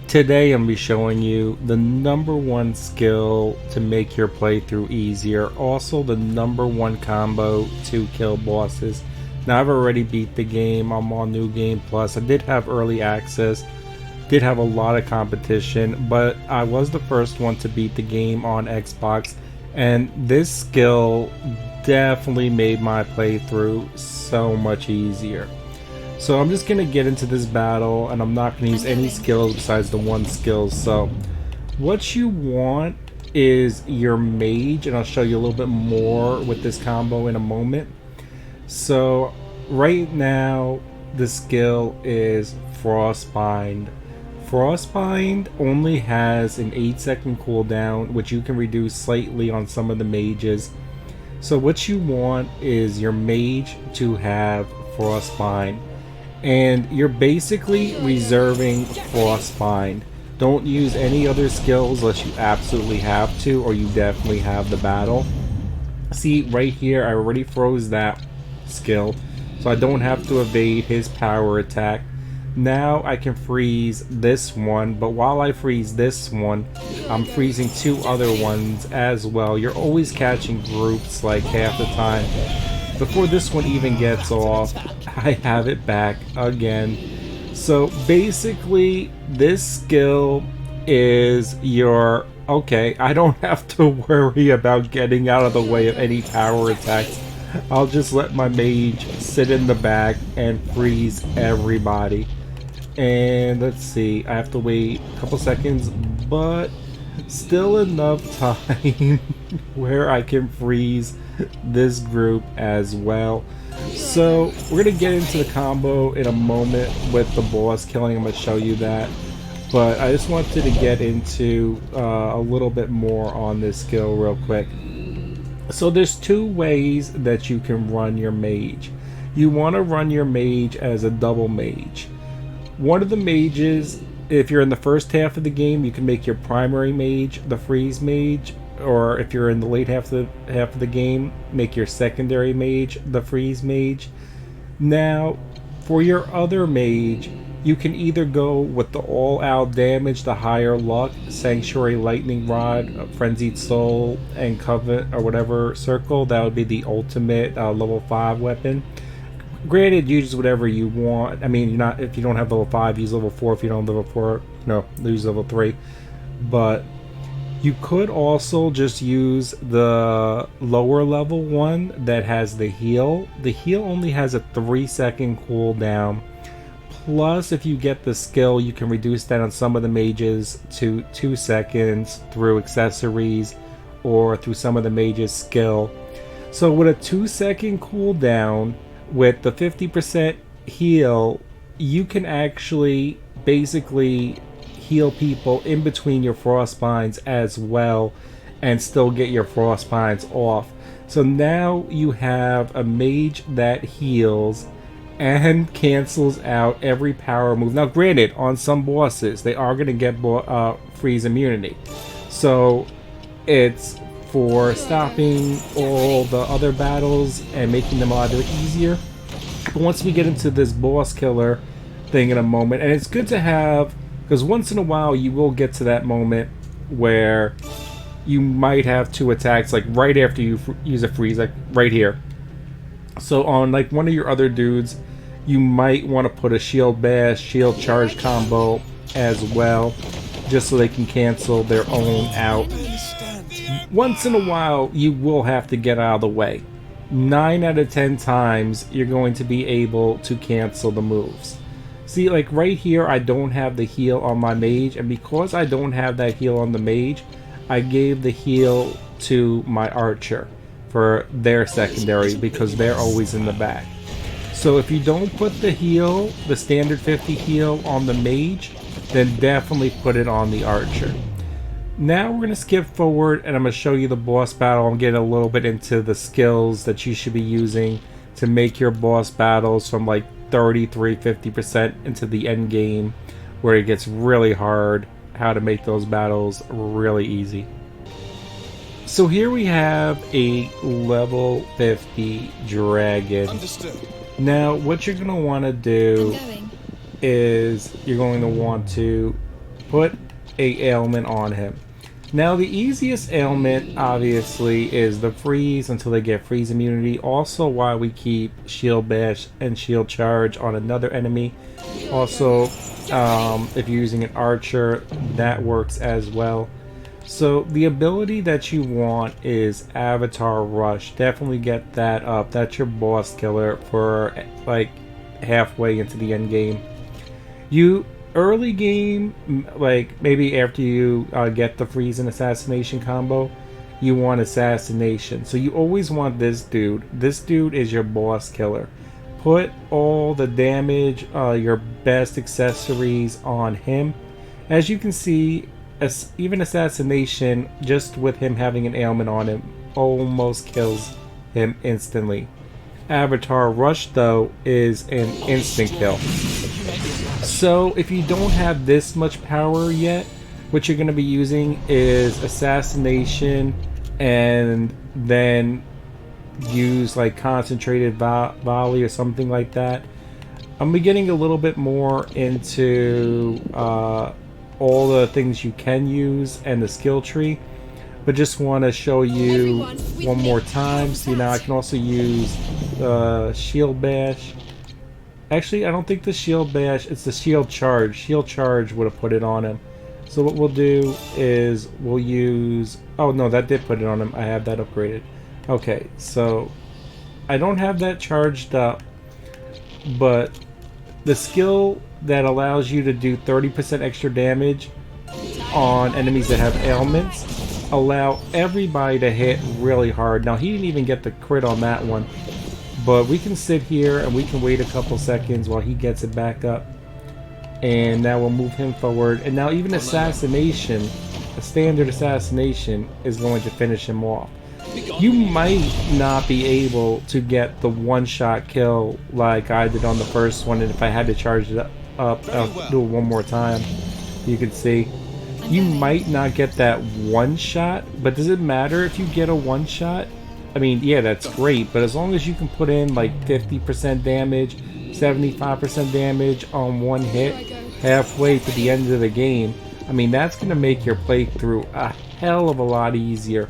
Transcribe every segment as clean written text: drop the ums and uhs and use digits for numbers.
Today I'm going to be showing you the #1 skill to make your playthrough easier, also the #1 combo to kill bosses. Now I've already beat the game, I'm on New Game Plus, I did have early access, did have a lot of competition, but I was the first one to beat the game on Xbox, and this skill definitely made my playthrough so much easier. So I'm just going to get into this battle, and I'm not going to use any skills besides the one skill. So what you want is your mage, and I'll show you a little bit more with this combo in a moment. So right now the skill is Frostbind. Frostbind only has an 8-second cooldown, which you can reduce slightly on some of the mages. So what you want is your mage to have Frostbind, and you're basically reserving Frostbind. Don't use any other skills unless you absolutely have to, or you definitely have the battle. See right here, I already froze that skill, so I don't have to evade his power attack. Now I can freeze this one, but while I freeze this one, I'm freezing 2 other ones as well. You're always catching groups like half the time. Before this one even gets off, I have it back again. So basically this skill is your, okay, I don't have to worry about getting out of the way of any power attacks. I'll just let my mage sit in the back and freeze everybody. And let's see, I have to wait a couple seconds, but still enough time where I can freeze this group as well. So we're gonna get into the combo in a moment with the boss killing. I'm gonna show you that, but I just wanted to get into a little bit more on this skill real quick. So there's 2 ways that you can run your mage. You want to run your mage as a double mage. One of the mages, if you're in the first half of the game, you can make your primary mage the freeze mage, or if you're in the late half of the game, make your secondary mage the freeze mage. Now, for your other mage, you can either go with the all-out damage, the higher luck, Sanctuary Lightning Rod, Frenzied Soul, and Covenant, or whatever circle. That would be the ultimate level 5 weapon. Granted, use whatever you want. I mean, if you don't have level 5, use level 4. If you don't have level 4, no, use level 3. But you could also just use the lower level one that has the heal. The heal only has a 3-second cooldown. Plus, if you get the skill, you can reduce that on some of the mages to 2 seconds through accessories or through some of the mages' skill. So with a 2-second cooldown, with the 50% heal, you can actually basically heal people in between your frostbinds as well and still get your frostbinds off. So now you have a mage that heals and cancels out every power move. Now granted, on some bosses they are going to get freeze immunity, so it's for stopping all the other battles and making them a lot easier. But once we get into this boss killer thing in a moment, and it's good to have, because once in a while you will get to that moment where you might have 2 attacks, like right after you use a freeze, like right here. So on like one of your other dudes, you might want to put a shield bash, shield charge combo as well, just so they can cancel their own out. Once in a while, you will have to get out of the way. 9 out of 10 times, you're going to be able to cancel the moves. See, like right here, I don't have the heal on my mage, and because I don't have that heal on the mage, I gave the heal to my archer for their secondary, because they're always in the back. So if you don't put the heal, the standard 50 heal on the mage, then definitely put it on the archer. Now we're going to skip forward and I'm going to show you the boss battle. I'm getting a little bit into the skills that you should be using to make your boss battles from like 33-50% into the end game, where it gets really hard, how to make those battles really easy. So here we have a level 50 dragon. Understood. Now what you're going to want to do is you're going to want to put a ailment on him. Now the easiest ailment obviously is the freeze until they get freeze immunity. Also why we keep shield bash and shield charge on another enemy. Also if you're using an archer, that works as well. So the ability that you want is Avatar Rush. Definitely get that up. That's your boss killer for like halfway into the end game. You early game, like maybe after you get the freeze and assassination combo, you want assassination. So you always want this dude. This dude is your boss killer. Put all the damage, your best accessories on him. As you can see, even assassination, just with him having an ailment on him, almost kills him instantly. Avatar Rush though is an instant kill. So if you don't have this much power yet, what you're going to be using is assassination, and then use like concentrated volley or something like that. I'm getting a little bit more into all the things you can use and the skill tree, but just want to show you one more time. See, now I can also use shield bash. Actually, I don't think the shield bash, it's the shield charge. Shield charge would have put it on him. So what we'll do is we'll use, oh no, that did put it on him. I have that upgraded. Okay, so I don't have that charged up, but the skill that allows you to do 30% extra damage on enemies that have ailments allow everybody to hit really hard. Now he didn't even get the crit on that one, but we can sit here and we can wait a couple seconds while he gets it back up, and now we'll move him forward. And now even assassination, a standard assassination, is going to finish him off. You might not be able to get the one-shot kill like I did on the first one, and if I had to charge it up, I'll do it one more time. You can see you might not get that one shot, but does it matter if you get a one shot? I mean, yeah, that's great, but as long as you can put in like 50% damage, 75% damage on one hit halfway to the end of the game, I mean, that's going to make your playthrough a hell of a lot easier.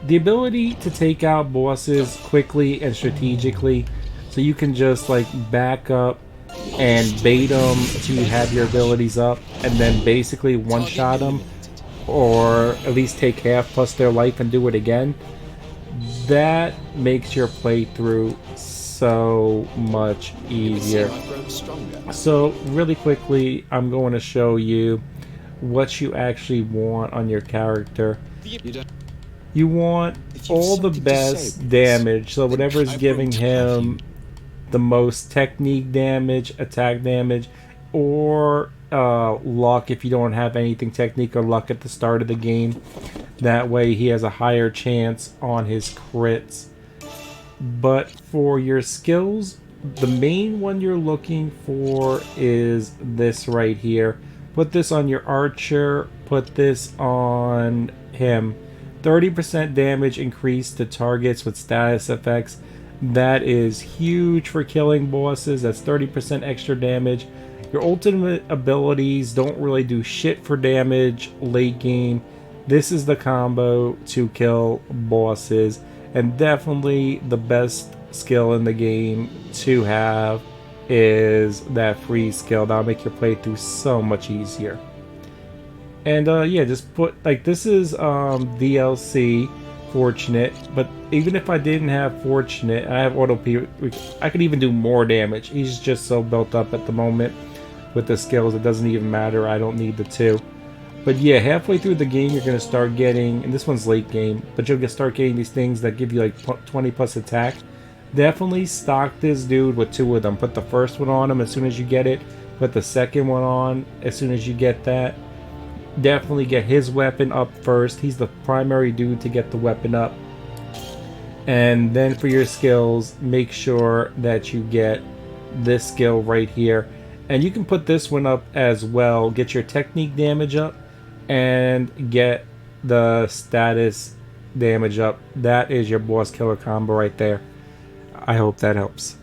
The ability to take out bosses quickly and strategically, so you can just like back up and bait them to have your abilities up, and then basically one-shot them, or at least take half plus their life and do it again. That makes your playthrough so much easier. So really quickly, I'm going to show you what you actually want on your character. You want all the best damage, so whatever is giving him the most technique damage, attack damage, or luck if you don't have anything technique or luck at the start of the game. That way he has a higher chance on his crits. But for your skills, the main one you're looking for is this right here. Put this on your archer, put this on him. 30% damage increase to targets with status effects. That is huge for killing bosses. That's 30% extra damage. Your ultimate abilities don't really do shit for damage late game. This is the combo to kill bosses, and definitely the best skill in the game to have is that freeze skill. That'll make your playthrough so much easier. And yeah, just put, like, this is DLC Fortunate, but even if I didn't have Fortunate, I have Auto P. I could even do more damage. He's just so built up at the moment with the skills, it doesn't even matter. I don't need the two. But yeah, halfway through the game, you're going to start getting, and this one's late game, but you'll start getting these things that give you like 20 plus attack. Definitely stock this dude with two of them. Put the first one on him as soon as you get it. Put the second one on as soon as you get that. Definitely get his weapon up first. He's the primary dude to get the weapon up. And then for your skills, make sure that you get this skill right here. And you can put this one up as well. Get your technique damage up and get the status damage up. That is your boss killer combo right there. I hope that helps.